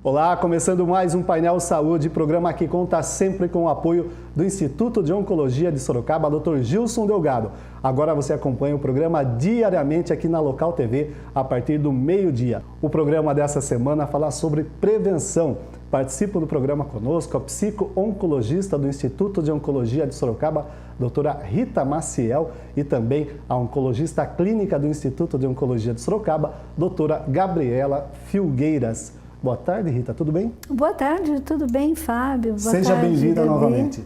Olá, começando mais um Painel Saúde, programa que conta sempre com o apoio do Instituto de Oncologia de Sorocaba, Dr. Gilson Delgado. Agora você acompanha o programa diariamente aqui na Local TV, a partir do meio-dia. O programa dessa semana fala sobre prevenção. Participa do programa conosco a psico-oncologista do Instituto de Oncologia de Sorocaba, doutora Rita Maciel, e também a oncologista clínica do Instituto de Oncologia de Sorocaba, doutora Gabriela Filgueiras. Boa tarde, Rita, tudo bem? Boa tarde, tudo bem, Fábio? Boa Seja bem-vinda novamente.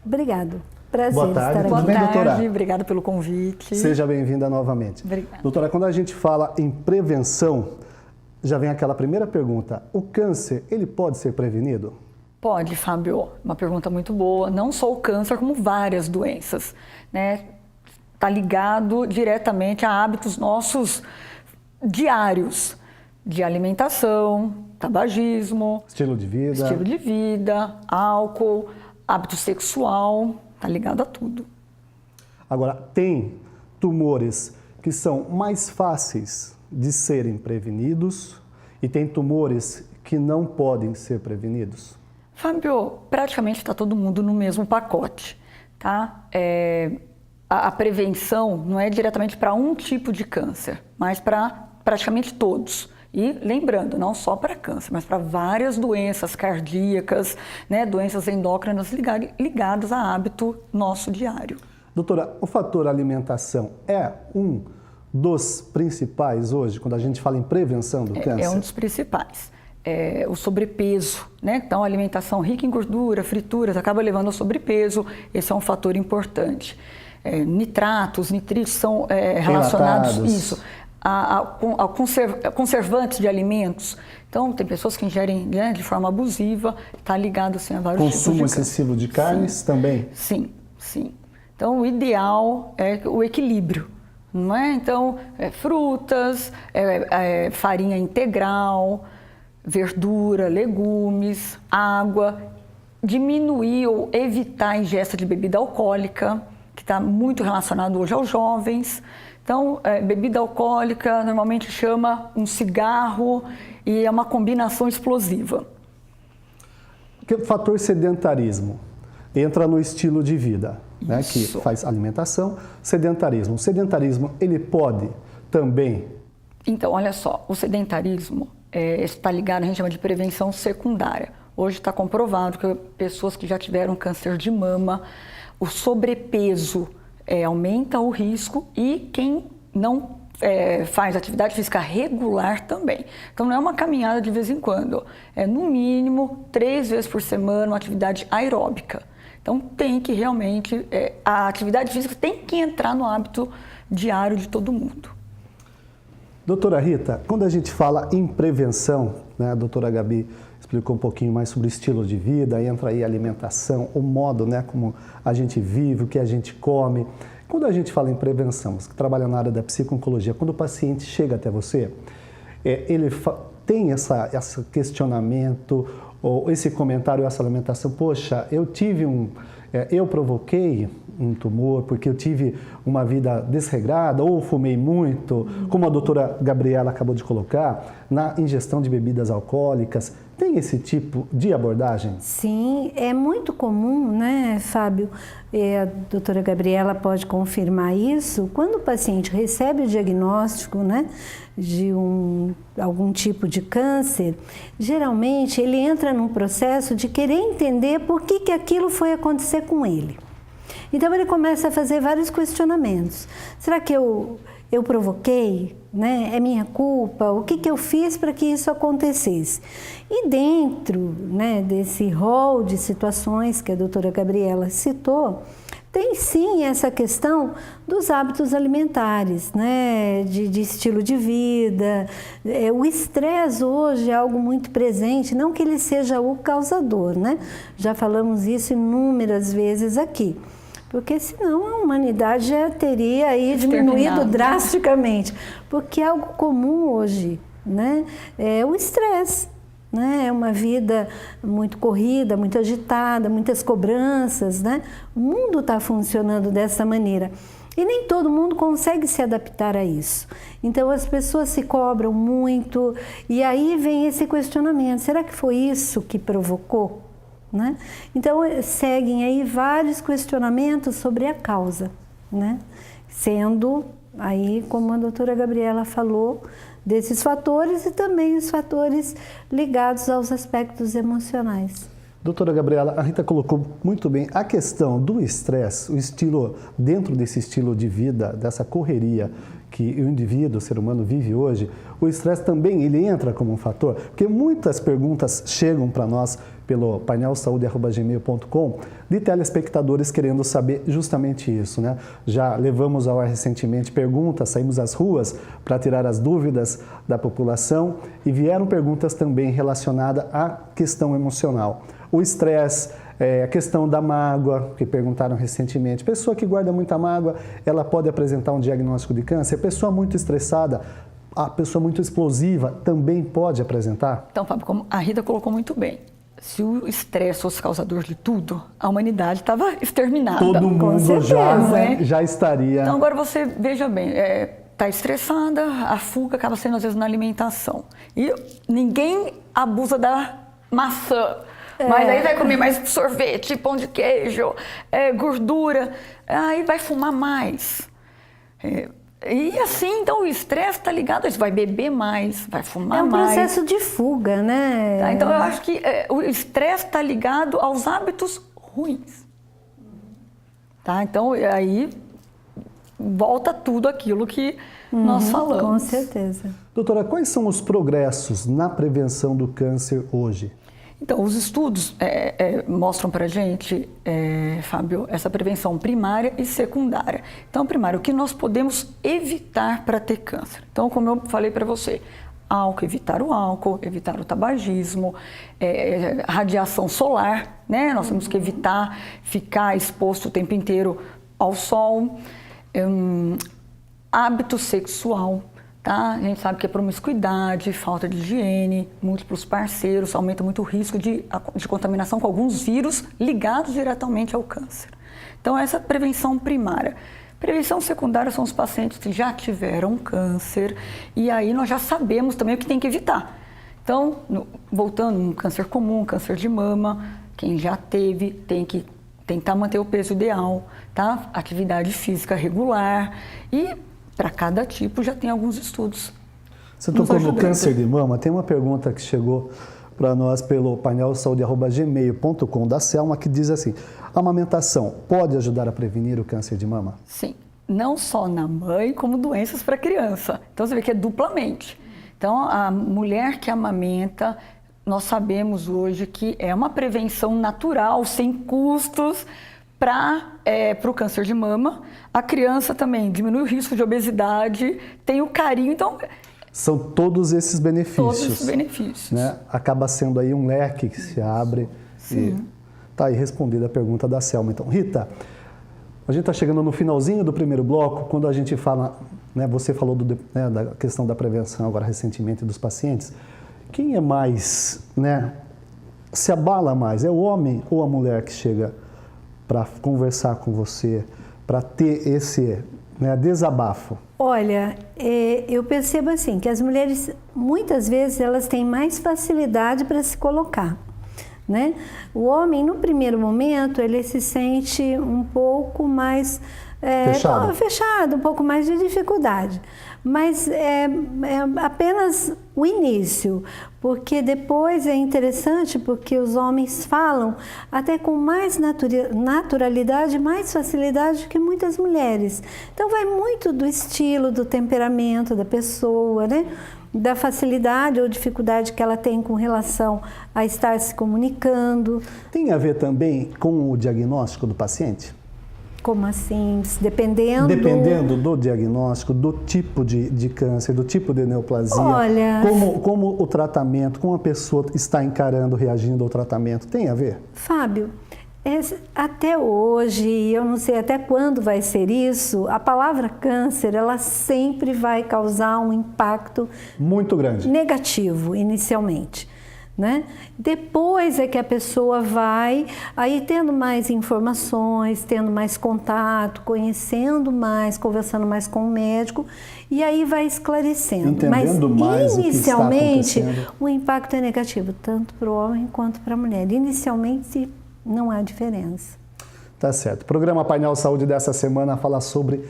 Obrigado, prazer Boa tarde, estar aqui. tudo bem, doutora? Boa tarde, obrigada pelo convite. Seja bem-vinda novamente. Obrigada. Doutora, quando a gente fala em prevenção, já vem aquela primeira pergunta. O câncer, ele pode ser prevenido? Pode, Fábio. Uma pergunta muito boa. Não só o câncer, como várias doenças, né? Está ligado diretamente a hábitos nossos diários, de alimentação, tabagismo, Estilo de vida, álcool, hábito sexual, está ligado a tudo. Agora, tem tumores que são mais fáceis de serem prevenidos e tem tumores que não podem ser prevenidos? Fábio, praticamente está todo mundo no mesmo pacote, tá? A prevenção não é diretamente para um tipo de câncer, mas para praticamente todos. E lembrando, não só para câncer, mas para várias doenças cardíacas, né, doenças endócrinas ligadas a hábito nosso diário. Doutora, o fator alimentação é um dos principais hoje, quando a gente fala em prevenção do câncer? É um dos principais. O sobrepeso, né? Então, a alimentação rica em gordura, frituras, acaba levando ao sobrepeso. Esse é um fator importante. Nitratos, nitritos são relacionados isso, a conservantes de alimentos. Então, tem pessoas que ingerem, né, de forma abusiva, está ligado assim, a vários tipos de Consumo excessivo de carnes também? Sim, sim. Então, o ideal é o equilíbrio, não é? Então, frutas, farinha integral, verdura, legumes, água, diminuir ou evitar a ingesta de bebida alcoólica, que está muito relacionado hoje aos jovens. Então, bebida alcoólica normalmente chama um cigarro e é uma combinação explosiva. O fator sedentarismo entra no estilo de vida, né, que Isso. faz alimentação, sedentarismo. O sedentarismo, ele pode também... Então, olha só, o sedentarismo está ligado, a gente chama de prevenção secundária. Hoje está comprovado que pessoas que já tiveram câncer de mama, o sobrepeso aumenta o risco e quem não faz atividade física regular também. Então, não é uma caminhada de vez em quando, é no mínimo 3 vezes por semana uma atividade aeróbica. Então, tem que realmente, a atividade física tem que entrar no hábito diário de todo mundo. Doutora Rita, quando a gente fala em prevenção, né, a doutora Gabi explicou um pouquinho mais sobre o estilo de vida, entra aí a alimentação, o modo, né, como a gente vive, o que a gente come. Quando a gente fala em prevenção, você que trabalha na área da psico-oncologia, quando o paciente chega até você, ele tem esse questionamento, ou esse comentário, essa alimentação, poxa, eu provoquei um tumor porque eu tive uma vida desregrada ou fumei muito, como a doutora Gabriela acabou de colocar, na ingestão de bebidas alcoólicas. Tem esse tipo de abordagem? Sim, é muito comum, né, Fábio? A doutora Gabriela pode confirmar isso. Quando o paciente recebe o diagnóstico, né, de algum tipo de câncer, geralmente ele entra num processo de querer entender por que aquilo foi acontecer com ele. Então ele começa a fazer vários questionamentos. Será que eu provoquei? Né? É minha culpa? O que eu fiz para que isso acontecesse? E dentro, né, desse rol de situações que a doutora Gabriela citou, tem sim essa questão dos hábitos alimentares, né, de estilo de vida. O estresse hoje é algo muito presente, não que ele seja o causador, né? Já falamos isso inúmeras vezes aqui. Porque senão a humanidade já teria aí diminuído drasticamente. Porque é algo comum hoje, né? É o estresse, né? É uma vida muito corrida, muito agitada, muitas cobranças, né? O mundo está funcionando dessa maneira. E nem todo mundo consegue se adaptar a isso. Então as pessoas se cobram muito e aí vem esse questionamento: será que foi isso que provocou? Né? Então seguem aí vários questionamentos sobre a causa, né? Sendo aí, como a doutora Gabriela falou, desses fatores e também os fatores ligados aos aspectos emocionais. Doutora Gabriela, a Rita colocou muito bem a questão do estresse, o estilo, dentro desse estilo de vida, dessa correria que o indivíduo, o ser humano vive hoje, o estresse também ele entra como um fator, porque muitas perguntas chegam para nós pelo painelsaude@gmail.com de telespectadores querendo saber justamente isso, né? Já levamos ao ar recentemente perguntas, saímos às ruas para tirar as dúvidas da população e vieram perguntas também relacionadas à questão emocional. O estresse, a questão da mágoa, que perguntaram recentemente. Pessoa que guarda muita mágoa, ela pode apresentar um diagnóstico de câncer? Pessoa muito estressada, a pessoa muito explosiva também pode apresentar? Então, Fábio, como a Rita colocou muito bem, se o estresse fosse causador de tudo, a humanidade estava exterminada. Todo mundo já estaria... Então, agora você veja bem, está estressada, a fuga acaba sendo às vezes na alimentação. E ninguém abusa da maçã. Mas aí vai comer mais sorvete, pão de queijo, gordura, aí vai fumar mais. E assim, então o estresse está ligado a isso, vai beber mais, vai fumar mais. É um processo de fuga, né? Tá, então eu acho que o estresse está ligado aos hábitos ruins. Tá? Então aí volta tudo aquilo que nós falamos. Com certeza. Doutora, quais são os progressos na prevenção do câncer hoje? Então, os estudos mostram para a gente, Fábio, essa prevenção primária e secundária. Então, primário, o que nós podemos evitar para ter câncer? Então, como eu falei para você, evitar o tabagismo, radiação solar, né? Nós temos que evitar ficar exposto o tempo inteiro ao sol, hábito sexual. Tá? A gente sabe que a promiscuidade, falta de higiene, múltiplos parceiros, aumenta muito o risco de contaminação com alguns vírus ligados diretamente ao câncer. Então, essa é a prevenção primária. Prevenção secundária são os pacientes que já tiveram câncer e aí nós já sabemos também o que tem que evitar. Então, voltando, um câncer comum, câncer de mama, quem já teve tem que tentar manter o peso ideal, tá? Atividade física regular e para cada tipo já tem alguns estudos. Você tocou no câncer de mama, tem uma pergunta que chegou para nós pelo painelsaude@gmail.com da Selma que diz assim: a amamentação pode ajudar a prevenir o câncer de mama? Sim, não só na mãe, como doenças para a criança. Então você vê que é duplamente. Então a mulher que amamenta, nós sabemos hoje que é uma prevenção natural, sem custos, para o câncer de mama. A criança também diminui o risco de obesidade, tem o carinho, então... São todos esses benefícios. Todos esses benefícios. Né? Acaba sendo aí um leque que se abre. Sim. Está aí respondida a pergunta da Selma. Então, Rita, a gente está chegando no finalzinho do primeiro bloco, quando a gente fala, né, você falou da questão da prevenção agora recentemente dos pacientes. Quem é mais, né, se abala mais? É o homem ou a mulher que chega para conversar com você, para ter esse desabafo? Olha, eu percebo assim, que as mulheres, muitas vezes, elas têm mais facilidade para se colocar, né? O homem, no primeiro momento, ele se sente um pouco mais fechado, um pouco mais de dificuldade. Mas é apenas o início, porque depois é interessante porque os homens falam até com mais naturalidade, mais facilidade que muitas mulheres. Então vai muito do estilo, do temperamento da pessoa, né? Da facilidade ou dificuldade que ela tem com relação a estar se comunicando. Tem a ver também com o diagnóstico do paciente? Como assim? Dependendo... Dependendo do diagnóstico, do tipo de câncer, do tipo de neoplasia, olha, como o tratamento, como a pessoa está encarando, reagindo ao tratamento, tem a ver? Fábio, até hoje, eu não sei até quando vai ser isso, a palavra câncer, ela sempre vai causar um impacto muito grande, negativo, inicialmente. né? Depois é que a pessoa vai aí tendo mais informações, tendo mais contato, conhecendo mais, conversando mais com o médico, e aí vai esclarecendo. Entendendo mais inicialmente, o que está acontecendo. O impacto é negativo, tanto para o homem quanto para a mulher. Inicialmente, não há diferença. Tá certo. O programa Painel Saúde dessa semana fala sobre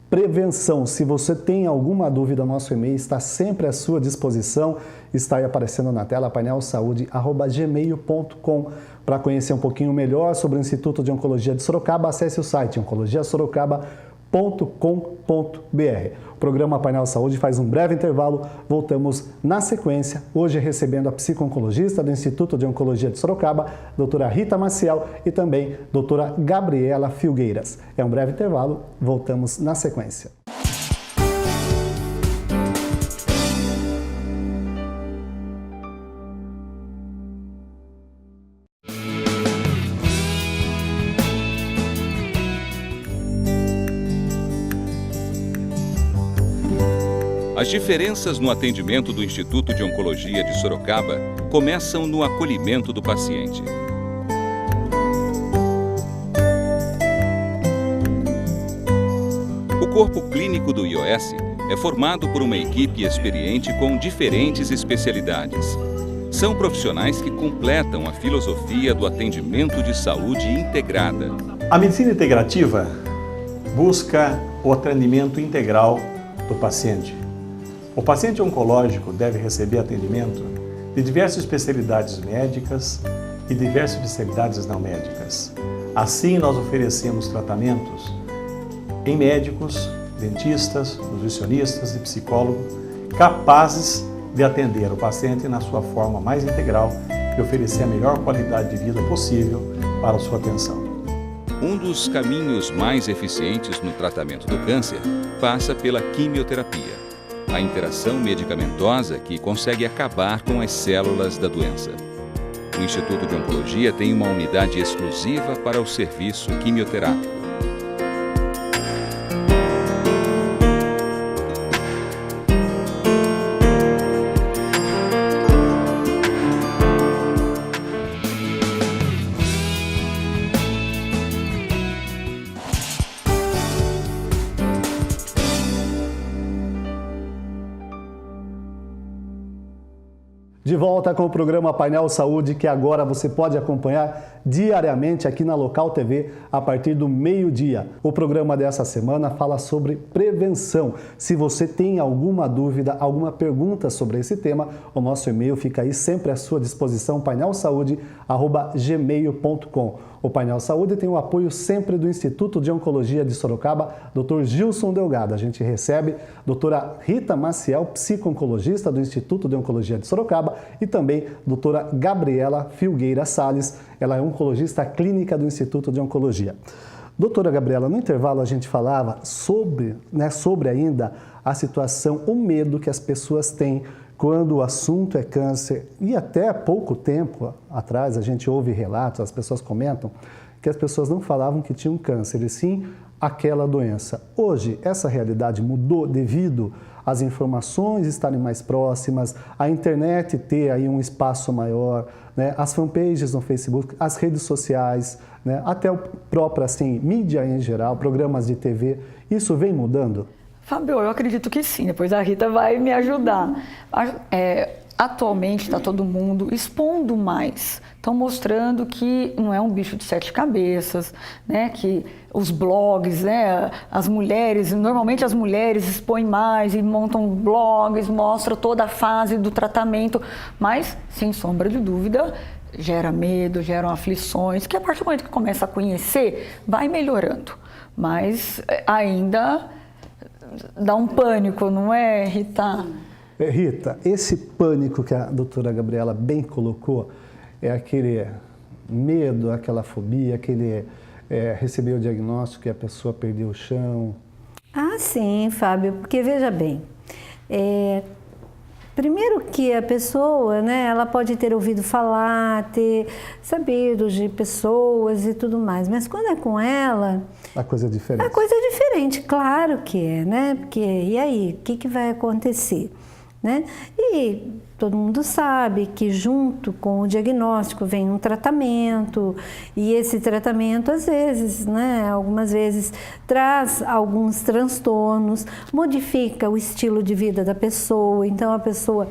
prevenção. Se você tem alguma dúvida, nosso e-mail está sempre à sua disposição. Está aí aparecendo na tela, painelsaude@gmail.com. Para conhecer um pouquinho melhor sobre o Instituto de Oncologia de Sorocaba, acesse o site oncologiasorocaba.com.br. O programa Painel Saúde faz um breve intervalo, voltamos na sequência, hoje recebendo a psico-oncologista do Instituto de Oncologia de Sorocaba, doutora Rita Maciel, e também doutora Gabriela Filgueiras. É um breve intervalo, voltamos na sequência. As diferenças no atendimento do Instituto de Oncologia de Sorocaba começam no acolhimento do paciente. O corpo clínico do IOS é formado por uma equipe experiente com diferentes especialidades. São profissionais que completam a filosofia do atendimento de saúde integrada. A medicina integrativa busca o atendimento integral do paciente. O paciente oncológico deve receber atendimento de diversas especialidades médicas e diversas especialidades não médicas. Assim, nós oferecemos tratamentos em médicos, dentistas, nutricionistas e psicólogos capazes de atender o paciente na sua forma mais integral e oferecer a melhor qualidade de vida possível para a sua atenção. Um dos caminhos mais eficientes no tratamento do câncer passa pela quimioterapia, a interação medicamentosa que consegue acabar com as células da doença. O Instituto de Oncologia tem uma unidade exclusiva para o serviço quimioterápico. De volta com o programa Painel Saúde, que agora você pode acompanhar diariamente aqui na Local TV a partir do meio-dia. O programa dessa semana fala sobre prevenção. Se você tem alguma dúvida, alguma pergunta sobre esse tema, o nosso e-mail fica aí sempre à sua disposição, painelsaude@gmail.com. O Painel Saúde tem o apoio sempre do Instituto de Oncologia de Sorocaba, Dr. Gilson Delgado. A gente recebe doutora Rita Maciel, psico-oncologista do Instituto de Oncologia de Sorocaba, e também doutora Gabriela Filgueiras Salles, ela é oncologista clínica do Instituto de Oncologia. Doutora Gabriela, no intervalo a gente falava sobre ainda a situação, o medo que as pessoas têm quando o assunto é câncer, e até há pouco tempo atrás a gente ouve relatos, as pessoas comentam que as pessoas não falavam que tinham câncer, e sim aquela doença. Hoje, essa realidade mudou devido às informações estarem mais próximas, a internet ter aí um espaço maior, né? As fanpages no Facebook, as redes sociais, né? Até o próprio, assim, mídia em geral, programas de TV, isso vem mudando? Fábio, eu acredito que sim, depois a Rita vai me ajudar. Atualmente está todo mundo expondo mais, estão mostrando que não é um bicho de 7 cabeças, né? Que os blogs, né? As mulheres, normalmente as mulheres expõem mais e montam blogs, mostram toda a fase do tratamento, mas sem sombra de dúvida gera medo, geram aflições, que a partir do momento que começa a conhecer, vai melhorando, mas ainda dá um pânico, não é, Rita? Rita, esse pânico que a doutora Gabriela bem colocou é aquele medo, aquela fobia, aquele receber o diagnóstico e a pessoa perdeu o chão. Ah, sim, Fábio, porque veja bem, primeiro que a pessoa, né, ela pode ter ouvido falar, ter sabido de pessoas e tudo mais, mas quando é com ela... A coisa é diferente. A coisa é diferente, claro que é, né? Porque, e aí, o que vai acontecer? né? E todo mundo sabe que junto com o diagnóstico vem um tratamento, e esse tratamento às vezes, né, algumas vezes traz alguns transtornos, modifica o estilo de vida da pessoa, então a pessoa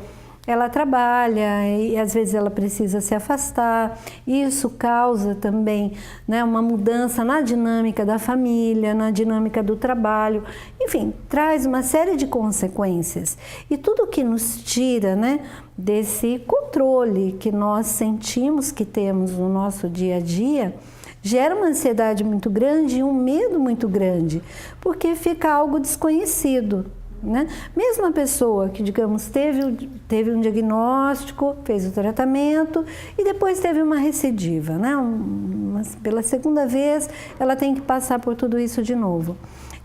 ela trabalha e às vezes ela precisa se afastar. Isso causa também, né, uma mudança na dinâmica da família, na dinâmica do trabalho. Enfim, traz uma série de consequências. E tudo que nos tira, né, desse controle que nós sentimos que temos no nosso dia a dia, gera uma ansiedade muito grande e um medo muito grande, porque fica algo desconhecido. Né? Mesmo a pessoa que, digamos, teve um diagnóstico, fez o tratamento e depois teve uma recidiva, né? Pela segunda vez, ela tem que passar por tudo isso de novo.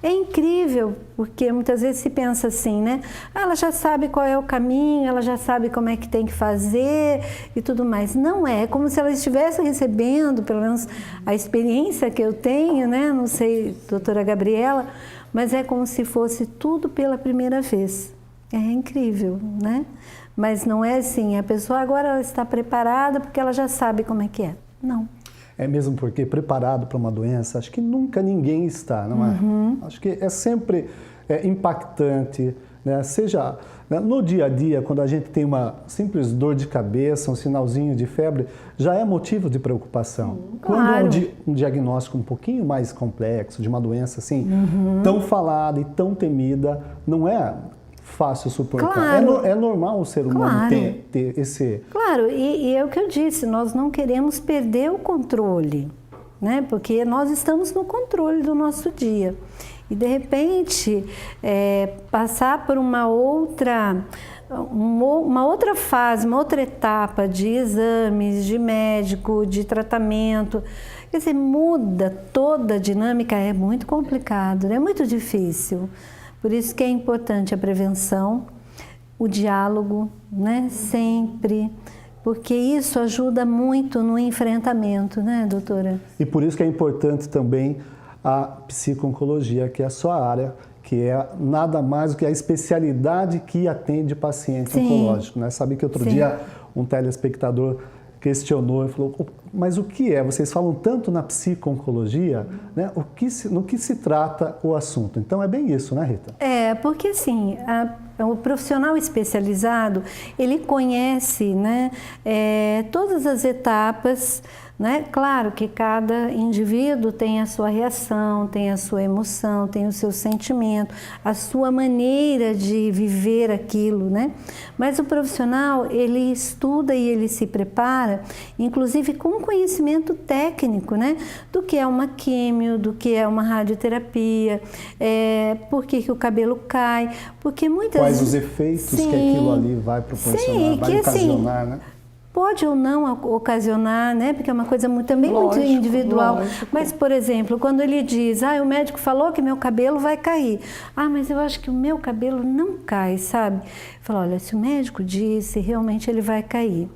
É incrível, porque muitas vezes se pensa assim, né? Ela já sabe qual é o caminho, ela já sabe como é que tem que fazer e tudo mais. Não é, como se ela estivesse recebendo, pelo menos a experiência que eu tenho, né? Não sei, doutora Gabriela, mas é como se fosse tudo pela primeira vez. É incrível, né? Mas não é assim, a pessoa agora ela está preparada porque ela já sabe como é que é. Não. É mesmo porque preparado para uma doença, acho que nunca ninguém está, não é? Acho que é sempre impactante, né? Seja, né, no dia a dia, quando a gente tem uma simples dor de cabeça, um sinalzinho de febre, já é motivo de preocupação. Claro. Quando um diagnóstico um pouquinho mais complexo, de uma doença assim, tão falada e tão temida, não é fácil suportar. Claro. É normal o ser humano ter esse... Claro, e é o que eu disse, nós não queremos perder o controle, né? Porque nós estamos no controle do nosso dia. E, de repente, passar por uma outra fase, uma outra etapa de exames, de médico, de tratamento, quer dizer, muda toda a dinâmica, é muito complicado, é muito difícil. Por isso que é importante a prevenção, o diálogo, né, sempre, porque isso ajuda muito no enfrentamento, né, doutora? E por isso que é importante também a psico-oncologia, que é a sua área, que é nada mais do que a especialidade que atende paciente oncológico, né? Sabe que outro dia um telespectador questionou e falou, mas o que é? Vocês falam tanto na psico-oncologia, né? No que se trata o assunto? Então é bem isso, né, Rita? Porque assim, o profissional especializado, ele conhece, né, todas as etapas, né? Claro que cada indivíduo tem a sua reação, tem a sua emoção, tem o seu sentimento, a sua maneira de viver aquilo, né? Mas o profissional, ele estuda e ele se prepara, inclusive com conhecimento técnico, né? Do que é uma químio, do que é uma radioterapia, por que o cabelo cai, porque muitas... Quais os efeitos que aquilo ali vai proporcionar, vai ocasionar, né? Pode ou não ocasionar, né? Porque é uma coisa também muito individual. Lógico. Mas, por exemplo, quando ele diz, o médico falou que meu cabelo vai cair. Mas eu acho que o meu cabelo não cai, sabe? Fala, olha, se o médico disse, realmente ele vai cair.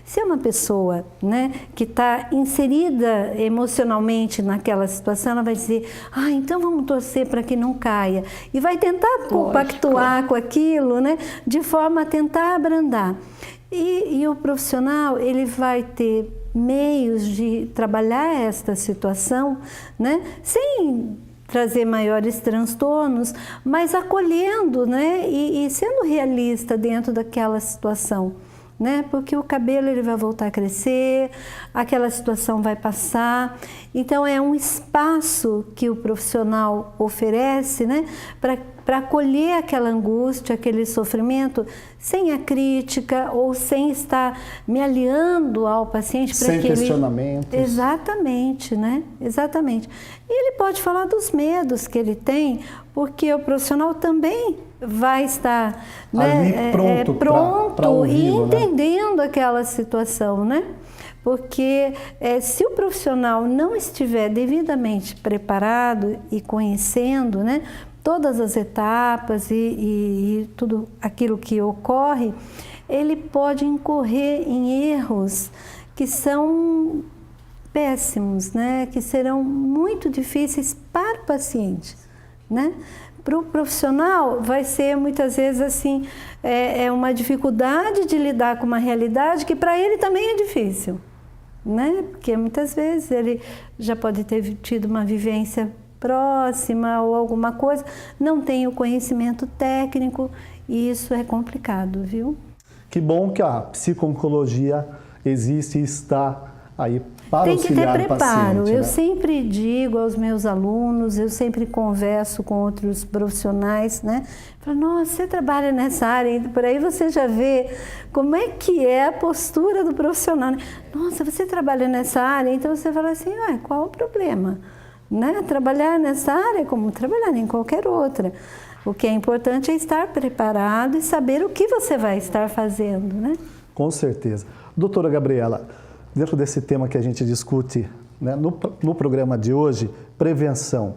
Se é uma pessoa, né, que está inserida emocionalmente naquela situação, ela vai dizer, então vamos torcer para que não caia. E vai tentar compactuar com aquilo, né, de forma a tentar abrandar. E o profissional, ele vai ter meios de trabalhar esta situação, né, sem trazer maiores transtornos, mas acolhendo, né, e sendo realista dentro daquela situação. Né? Porque o cabelo ele vai voltar a crescer, aquela situação vai passar. Então é um espaço que o profissional oferece, né? Para acolher aquela angústia, aquele sofrimento, sem a crítica ou sem estar me aliando ao paciente para que questionamentos. Exatamente, né? Exatamente. E ele pode falar dos medos que ele tem, porque o profissional também vai estar, né, pronto e entendendo aquela situação, né? Porque se o profissional não estiver devidamente preparado e conhecendo, né, todas as etapas e tudo aquilo que ocorre, ele pode incorrer em erros que são péssimos, né, que serão muito difíceis para o paciente. né? Para o profissional vai ser muitas vezes assim, uma dificuldade de lidar com uma realidade que para ele também é difícil, né? Porque muitas vezes ele já pode ter tido uma vivência próxima ou alguma coisa, não tem o conhecimento técnico e isso é complicado, viu? Que bom que a psico-oncologia existe e está aí para tem que ter auxiliar o preparo. paciente. Eu né? sempre digo aos meus alunos, eu sempre converso com outros profissionais, né? Falo, nossa, você trabalha nessa área, por aí você já vê como é que é a postura do profissional. Né? Nossa, você trabalha nessa área, então você fala assim, ué, qual o problema? Né? Trabalhar nessa área é como trabalhar em qualquer outra. O que é importante é estar preparado e saber o que você vai estar fazendo, né? Com certeza. Doutora Gabriela, dentro desse tema que a gente discute, né, no programa de hoje, prevenção.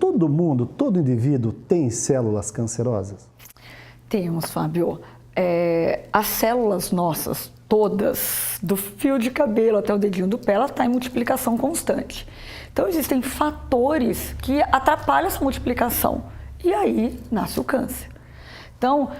Todo mundo, todo indivíduo tem células cancerosas? Temos, Fábio. As células nossas, todas, do fio de cabelo até o dedinho do pé, ela está em multiplicação constante. Então, existem fatores que atrapalham essa multiplicação. E aí nasce o câncer. Então,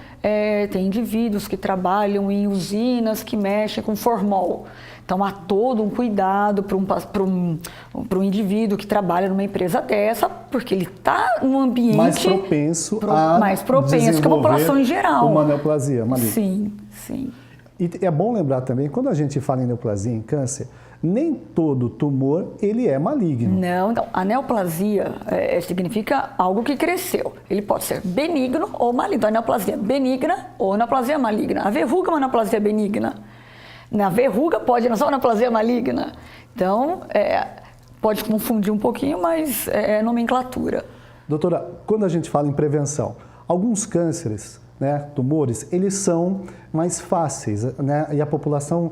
tem indivíduos que trabalham em usinas que mexem com formol. Então, há todo um cuidado para um indivíduo que trabalha numa empresa dessa, porque ele está num ambiente mais propenso que a população em geral. Uma neoplasia maligna. Sim, sim. E é bom lembrar também, quando a gente fala em neoplasia, em câncer, nem todo tumor ele é maligno. Não, então, a neoplasia significa algo que cresceu. Ele pode ser benigno ou maligno. A neoplasia benigna ou neoplasia maligna. A verruga é uma neoplasia benigna. Na verruga pode não ser uma neoplasia maligna. Então, pode confundir um pouquinho, mas é nomenclatura. Doutora, quando a gente fala em prevenção, alguns cânceres, né, tumores, eles são mais fáceis, né, e a população,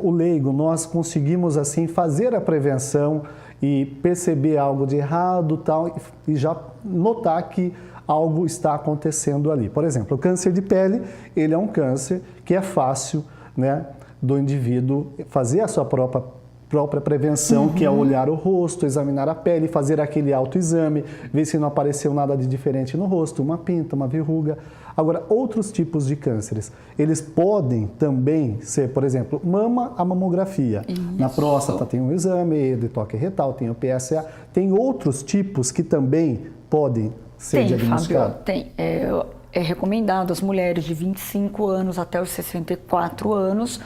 o leigo, nós conseguimos assim fazer a prevenção e perceber algo de errado tal, e já notar que algo está acontecendo ali. Por exemplo, o câncer de pele, ele é um câncer que é fácil, né, do indivíduo fazer a sua própria prevenção, que é olhar o rosto, examinar a pele, fazer aquele autoexame, ver se não apareceu nada de diferente no rosto, uma pinta, uma verruga. Agora, outros tipos de cânceres, eles podem também ser, por exemplo, mama, a mamografia. Isso. Na próstata tem um exame de toque retal, tem o PSA, tem outros tipos que também podem ser diagnosticados? Fábio, tem. É recomendado às mulheres de 25 anos até os 64 anos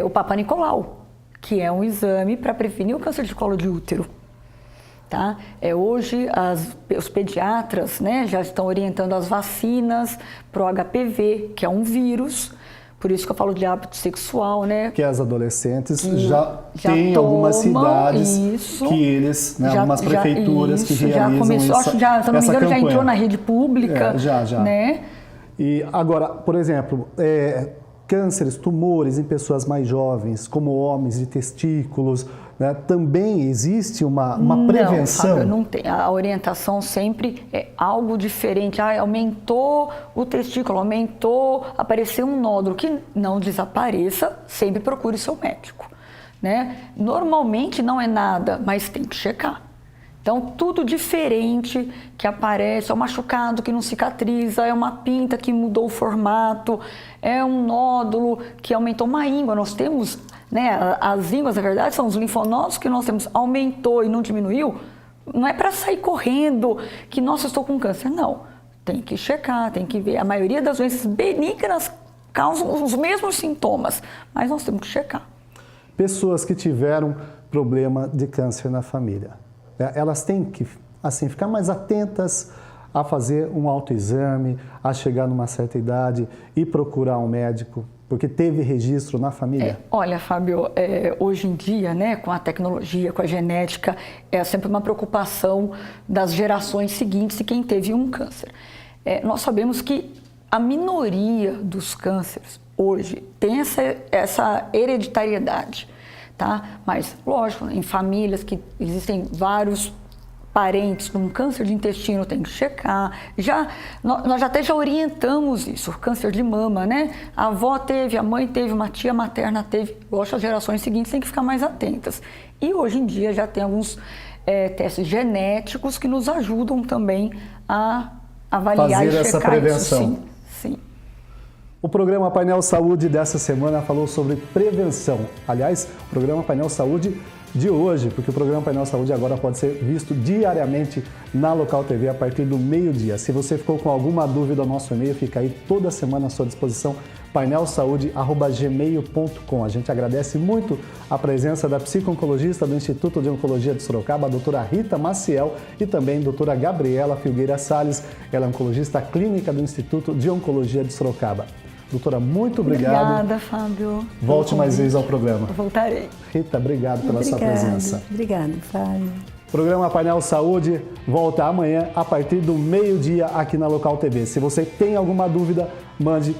o Papa Nicolau, que é um exame para prevenir o câncer de colo de útero. Tá? Hoje, os pediatras, né, já estão orientando as vacinas para o HPV, que é um vírus, por isso que eu falo de hábito sexual, né? Que as adolescentes já têm algumas cidades que eles, né, algumas prefeituras que realizam se não me engano, já entrou na rede pública. Já. Né? E agora, por exemplo, cânceres, tumores em pessoas mais jovens, como homens de testículos, né, também existe uma prevenção? Não, Fábio, não tem. A orientação sempre é algo diferente. Aumentou o testículo, apareceu um nódulo, que não desapareça, sempre procure seu médico. Né? Normalmente não é nada, mas tem que checar. Então, tudo diferente que aparece, é um machucado que não cicatriza, é uma pinta que mudou o formato, é um nódulo que aumentou uma íngua. Nós temos, né, as ínguas, na verdade, são os linfonodos que nós temos, aumentou e não diminuiu. Não é para sair correndo que, nossa, eu estou com câncer. Não, tem que checar, tem que ver. A maioria das doenças benignas causam os mesmos sintomas, mas nós temos que checar. Pessoas que tiveram problema de câncer na família, elas têm que assim, ficar mais atentas a fazer um autoexame, a chegar numa certa idade e procurar um médico, porque teve registro na família? Olha, Fábio, hoje em dia, né, com a tecnologia, com a genética, é sempre uma preocupação das gerações seguintes de quem teve um câncer. Nós sabemos que a minoria dos cânceres hoje tem essa hereditariedade. Tá? Mas, lógico, em famílias que existem vários parentes com câncer de intestino, tem que checar. Nós até já orientamos isso, câncer de mama, né? A avó teve, a mãe teve, uma tia materna teve. Lógico, as gerações seguintes têm que ficar mais atentas. E hoje em dia já tem alguns testes genéticos que nos ajudam também a avaliar fazer e essa checar prevenção. isso. Sim. O programa Painel Saúde dessa semana falou sobre prevenção. Aliás, o programa Painel Saúde de hoje, porque o programa Painel Saúde agora pode ser visto diariamente na Local TV a partir do meio-dia. Se você ficou com alguma dúvida, nosso e-mail fica aí toda semana à sua disposição, painelsaude@gmail.com. A gente agradece muito a presença da psico-oncologista do Instituto de Oncologia de Sorocaba, a doutora Rita Maciel, e também a doutora Gabriela Filgueira Salles, ela é oncologista clínica do Instituto de Oncologia de Sorocaba. Doutora, muito obrigado. Obrigada, Fábio. Volte mais vezes ao programa. Voltarei. Rita, obrigado pela sua presença. Obrigada, Fábio. O programa Painel Saúde volta amanhã a partir do meio-dia aqui na Local TV. Se você tem alguma dúvida, mande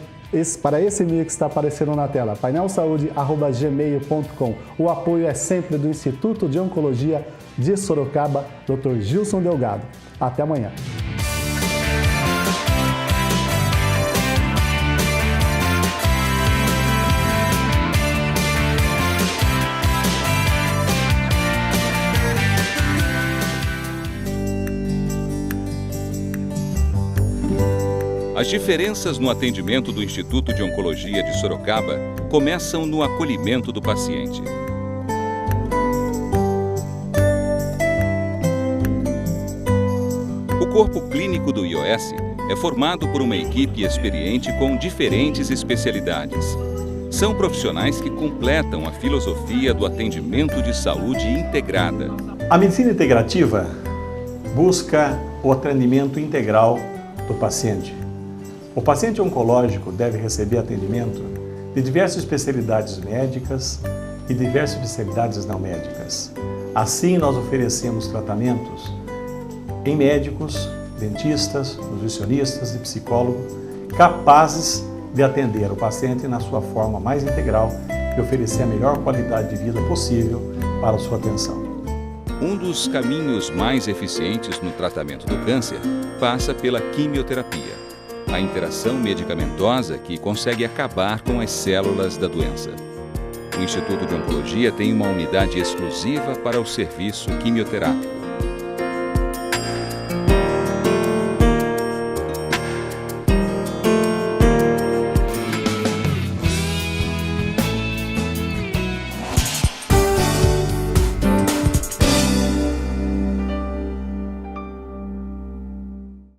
para esse e-mail que está aparecendo na tela, painelsaude@gmail.com. O apoio é sempre do Instituto de Oncologia de Sorocaba, Dr. Gilson Delgado. Até amanhã. As diferenças no atendimento do Instituto de Oncologia de Sorocaba começam no acolhimento do paciente. O corpo clínico do IOS é formado por uma equipe experiente com diferentes especialidades. São profissionais que completam a filosofia do atendimento de saúde integrada. A medicina integrativa busca o atendimento integral do paciente. O paciente oncológico deve receber atendimento de diversas especialidades médicas e diversas especialidades não médicas. Assim, nós oferecemos tratamentos em médicos, dentistas, nutricionistas e psicólogos capazes de atender o paciente na sua forma mais integral e oferecer a melhor qualidade de vida possível para a sua atenção. Um dos caminhos mais eficientes no tratamento do câncer passa pela quimioterapia, a interação medicamentosa que consegue acabar com as células da doença. O Instituto de Oncologia tem uma unidade exclusiva para o serviço quimioterápico.